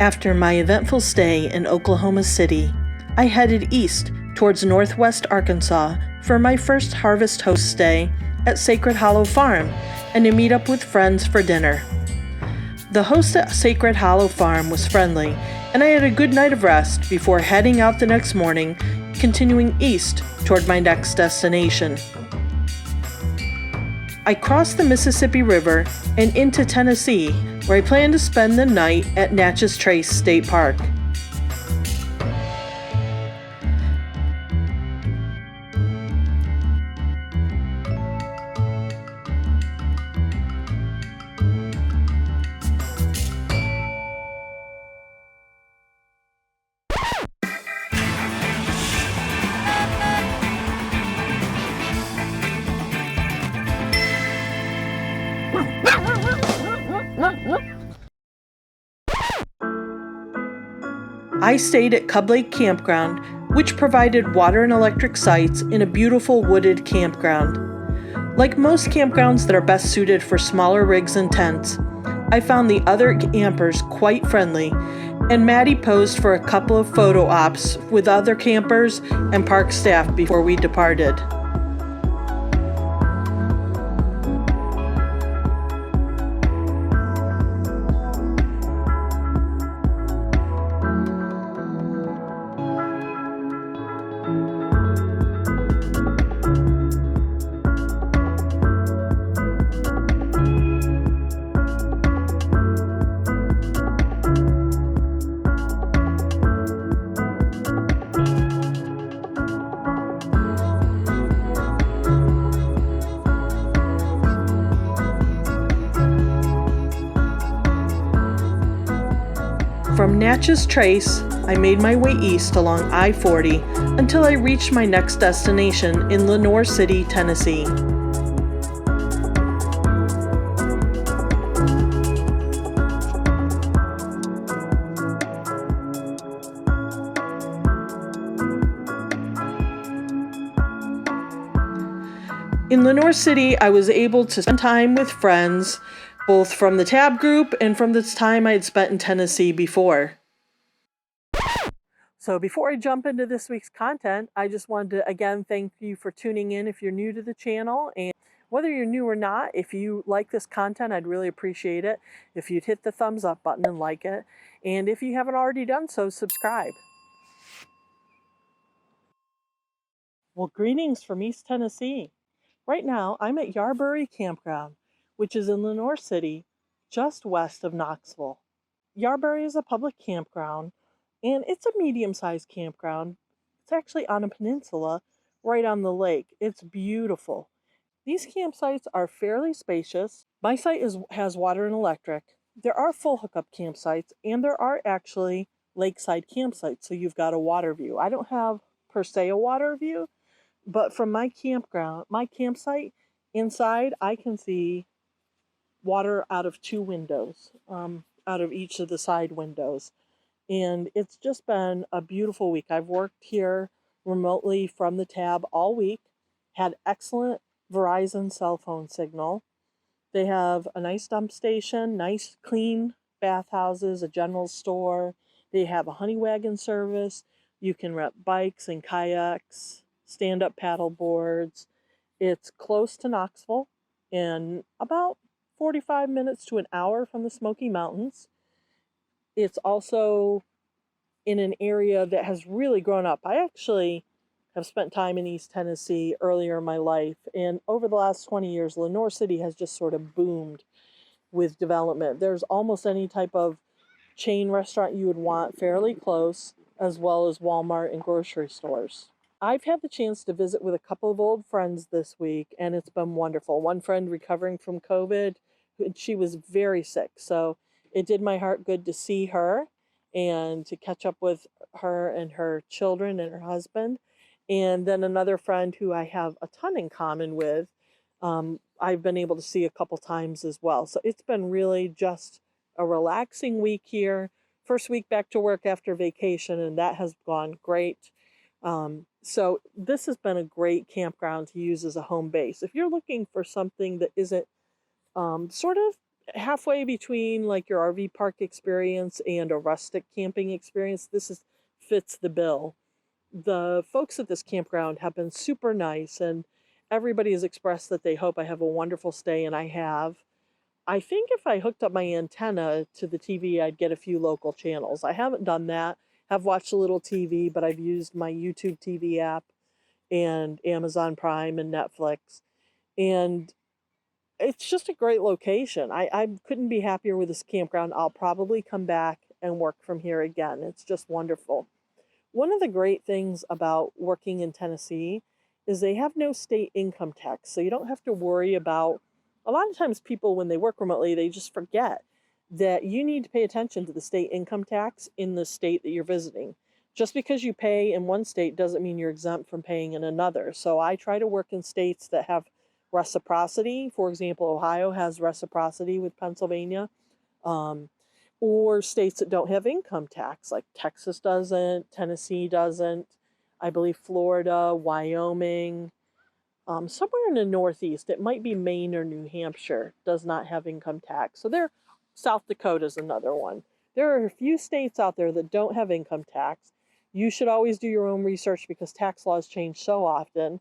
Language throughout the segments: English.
After my eventful stay in Oklahoma City, I headed east towards northwest Arkansas for my first Harvest Host stay at Sacred Hollow Farm and to meet up with friends for dinner. The host at Sacred Hollow Farm was friendly, and I had a good night of rest before heading out the next morning, continuing east toward my next destination. I crossed the Mississippi River and into Tennessee, where I plan to spend the night at Natchez Trace State Park. I stayed at Cub Lake Campground, which provided water and electric sites in a beautiful wooded campground. Like most campgrounds that are best suited for smaller rigs and tents, I found the other campers quite friendly, and Maddie posed for a couple of photo ops with other campers and park staff before we departed. From Natchez Trace, I made my way east along I-40 until I reached my next destination in Lenoir City, Tennessee. In Lenoir City, I was able to spend time with friends, both from the Tab group and from the time I had spent in Tennessee before. So before I jump into this week's content, I just wanted to again thank you for tuning in if you're new to the channel. And whether you're new or not, if you like this content, I'd really appreciate it if you'd hit the thumbs up button and like it. And if you haven't already done so, subscribe. Well, greetings from East Tennessee. Right now, I'm at Yarbury Campground, which is in Lenoir City, just west of Knoxville. Yarbury is a public campground, and it's a medium-sized campground. It's actually on a peninsula right on the lake. It's beautiful. These campsites are fairly spacious. My site has water and electric. There are full hookup campsites, and there are actually lakeside campsites, so you've got a water view. I don't have, per se, a water view, but from my campsite, inside, I can see water out of two windows, out of each of the side windows. And it's just been a beautiful week. I've worked here remotely from the Tab all week, had excellent Verizon cell phone signal. They have a nice dump station, nice clean bathhouses, a general store. They have a honey wagon service. You can rent bikes and kayaks, stand-up paddle boards. It's close to Knoxville and about 45 minutes to an hour from the Smoky Mountains. It's also in an area that has really grown up. I actually have spent time in East Tennessee earlier in my life, and over the last 20 years, Lenoir City has just sort of boomed with development. There's almost any type of chain restaurant you would want fairly close, as well as Walmart and grocery stores. I've had the chance to visit with a couple of old friends this week, and it's been wonderful. One friend recovering from COVID, she was very sick, so it did my heart good to see her and to catch up with her and her children and her husband. And then another friend who I have a ton in common with, I've been able to see a couple times as well. So it's been really just a relaxing week here. First week back to work after vacation, and that has gone great. So this has been a great campground to use as a home base. If you're looking for something that isn't sort of halfway between like your RV park experience and a rustic camping experience. Fits the bill. The folks at this campground have been super nice, and everybody has expressed that they hope I have a wonderful stay, and I have. I think if I hooked up my antenna to the TV, I'd get a few local channels. I haven't done that. Have watched a little TV, but I've used my YouTube TV app and Amazon Prime and Netflix. And it's just a great location. I couldn't be happier with this campground. I'll probably come back and work from here again. It's just wonderful. One of the great things about working in Tennessee is they have no state income tax. So you don't have to worry about, a lot of times people, when they work remotely, they just forget that you need to pay attention to the state income tax in the state that you're visiting. Just because you pay in one state doesn't mean you're exempt from paying in another. So I try to work in states that have reciprocity. For example, Ohio has reciprocity with Pennsylvania. Um, or states that don't have income tax, like Texas doesn't, Tennessee doesn't, I believe Florida, Wyoming, somewhere in the Northeast, it might be Maine or New Hampshire, does not have income tax. So South Dakota is another one. There are a few states out there that don't have income tax. You should always do your own research because tax laws change so often.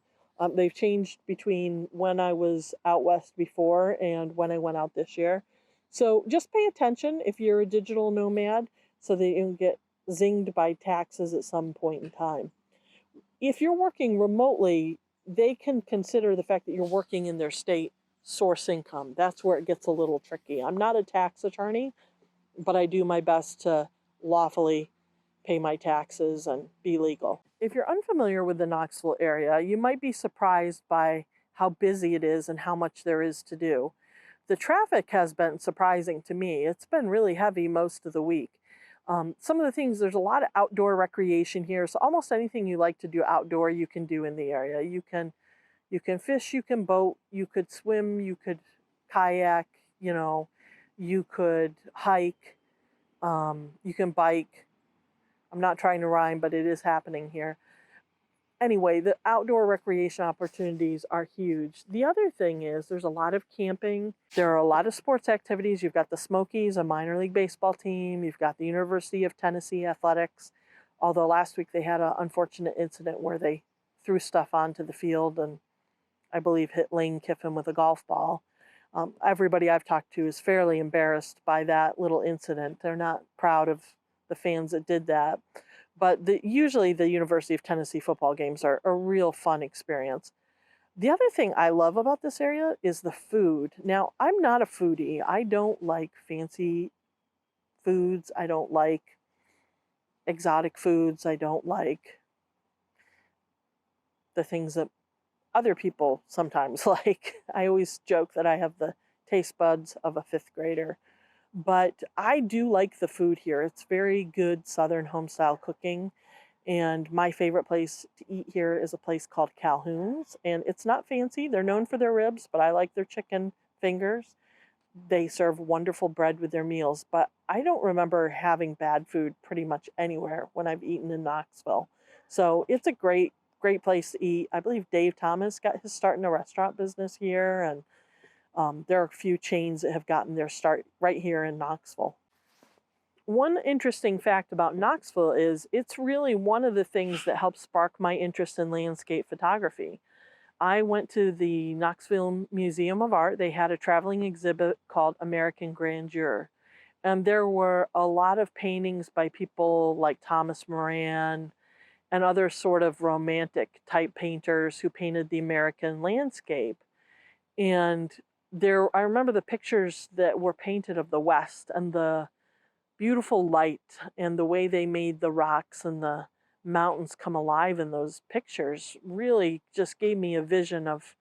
They've changed between when I was out west before and when I went out this year. So just pay attention if you're a digital nomad so that you don't get zinged by taxes at some point in time. If you're working remotely, they can consider the fact that you're working in their state source income. That's where it gets a little tricky. I'm not a tax attorney, but I do my best to lawfully pay my taxes and be legal. If you're unfamiliar with the Knoxville area, you might be surprised by how busy it is and how much there is to do. The traffic has been surprising to me. It's been really heavy most of the week. Some of the things, there's a lot of outdoor recreation here. So almost anything you like to do outdoor, you can do in the area. You can fish, you can boat, you could swim, you could kayak, you could hike, you can bike. I'm not trying to rhyme, but it is happening here. Anyway, the outdoor recreation opportunities are huge. The other thing is there's a lot of camping. There are a lot of sports activities. You've got the Smokies, a minor league baseball team. You've got the University of Tennessee Athletics. Although last week they had an unfortunate incident where they threw stuff onto the field and I believe hit Lane Kiffin with a golf ball. Everybody I've talked to is fairly embarrassed by that little incident. They're not proud of the fans that did that. But usually the University of Tennessee football games are a real fun experience. The other thing I love about this area is the food. Now, I'm not a foodie. I don't like fancy foods. I don't like exotic foods. I don't like the things that other people sometimes like. I always joke that I have the taste buds of a fifth grader. But I do like the food here. It's very good Southern homestyle cooking. And my favorite place to eat here is a place called Calhoun's. And it's not fancy. They're known for their ribs, but I like their chicken fingers. They serve wonderful bread with their meals. But I don't remember having bad food pretty much anywhere when I've eaten in Knoxville. So it's a great, great place to eat. I believe Dave Thomas got his start in the restaurant business here. And there are a few chains that have gotten their start right here in Knoxville. One interesting fact about Knoxville is it's really one of the things that helped spark my interest in landscape photography. I went to the Knoxville Museum of Art. They had a traveling exhibit called American Grandeur. And there were a lot of paintings by people like Thomas Moran and other sort of romantic type painters who painted the American landscape. And I remember the pictures that were painted of the West and the beautiful light and the way they made the rocks and the mountains come alive in those pictures really just gave me a vision of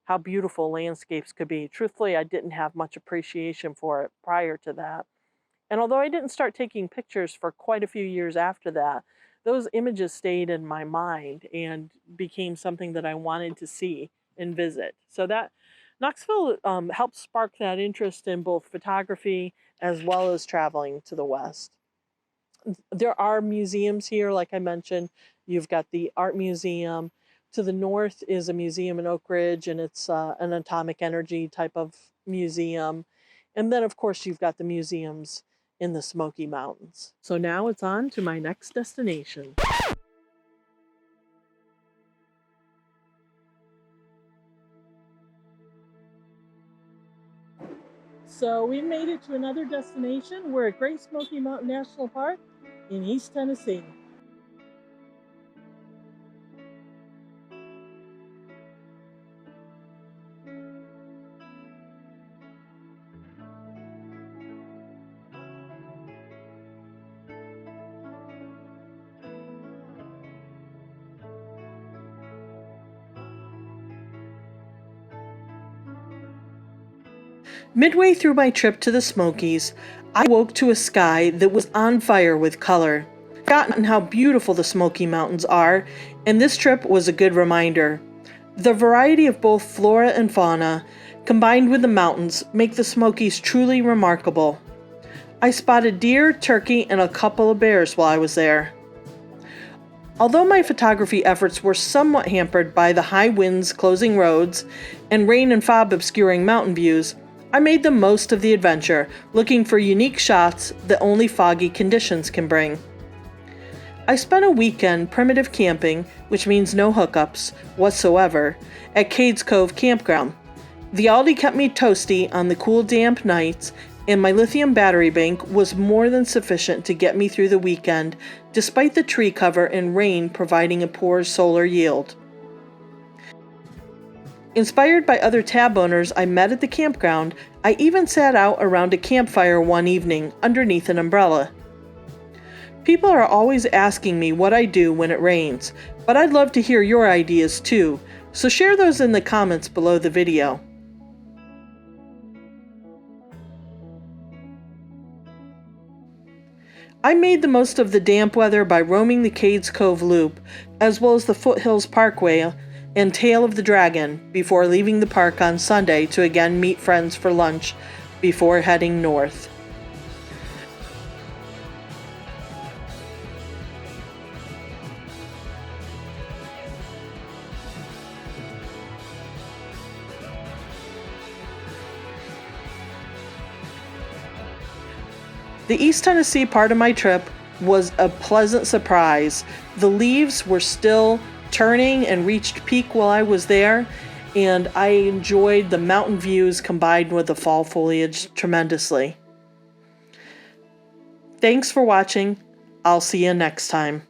how beautiful landscapes could be. Truthfully, I didn't have much appreciation for it prior to that. And although I didn't start taking pictures for quite a few years after that, those images stayed in my mind and became something that I wanted to see and visit. So that Knoxville helped spark that interest in both photography as well as traveling to the West. There are museums here, like I mentioned. You've got the Art Museum. To the north is a museum in Oak Ridge, and it's an atomic energy type of museum. And then, of course, you've got the museums in the Smoky Mountains. So now it's on to my next destination. So we made it to another destination. We're at Great Smoky Mountain National Park in East Tennessee. Midway through my trip to the Smokies, I woke to a sky that was on fire with color. I've forgotten how beautiful the Smoky Mountains are, and this trip was a good reminder. The variety of both flora and fauna, combined with the mountains, make the Smokies truly remarkable. I spotted deer, turkey, and a couple of bears while I was there. Although my photography efforts were somewhat hampered by the high winds closing roads and rain and fog obscuring mountain views, I made the most of the adventure, looking for unique shots that only foggy conditions can bring. I spent a weekend primitive camping, which means no hookups whatsoever, at Cades Cove Campground. The Aldi kept me toasty on the cool, damp nights, and my lithium battery bank was more than sufficient to get me through the weekend, despite the tree cover and rain providing a poor solar yield. Inspired by other tab owners I met at the campground, I even sat out around a campfire one evening underneath an umbrella. People are always asking me what I do when it rains, but I'd love to hear your ideas too, so share those in the comments below the video. I made the most of the damp weather by roaming the Cades Cove Loop, as well as the Foothills Parkway and Tail of the Dragon, before leaving the park on Sunday to again meet friends for lunch before heading north. The East Tennessee part of my trip was a pleasant surprise. The leaves were still turning and reached peak while I was there, and I enjoyed the mountain views combined with the fall foliage tremendously. Thanks for watching. I'll see you next time.